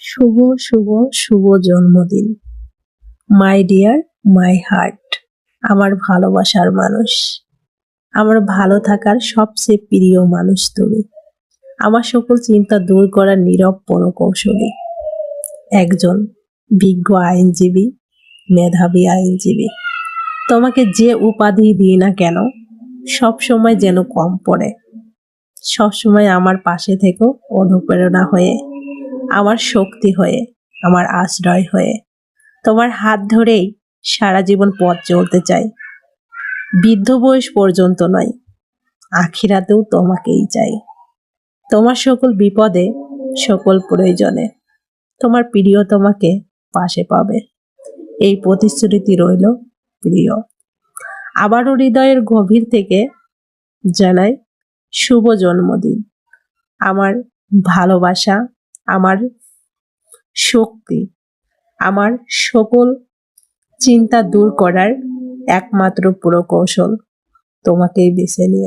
শুভ শুভ শুভ জন্মদিন my dear my heart. আমার ভালোবাসার মানুষ, আমার ভালো থাকার সবচেয়ে প্রিয় মানুষ তুমি। আমার সকল চিন্তা দূর করার নীরব পরকৌশলী, একজন বিজ্ঞ আইনজীবী, মেধাবী আইনজীবী। তোমাকে যে উপাধি দিই না কেন, সব সময় যেন কম পড়ে। সবসময় আমার পাশে থেকো, অনুপ্রেরণা হয়ে, আমার শক্তি হয়ে, আমার আশ্রয় হয়ে। তোমার হাত ধরেই সারা জীবন পথ চলতে চাই, বৃদ্ধ বয়স পর্যন্ত নয়, আখিরাতেও তোমাকেই চাই। তোমার সকল বিপদে, সকল প্রয়োজনে তোমার প্রিয় তোমাকে পাশে পাবে, এই প্রতিশ্রুতি রইল প্রিয়। আবারও হৃদয়ের গভীর থেকে জানাই শুভ জন্মদিন। আমার ভালোবাসা, আমার শক্তি, আমার সকল চিন্তা দূর করার একমাত্র প্রকৌশল তোমাকেই বেছে নিয়ে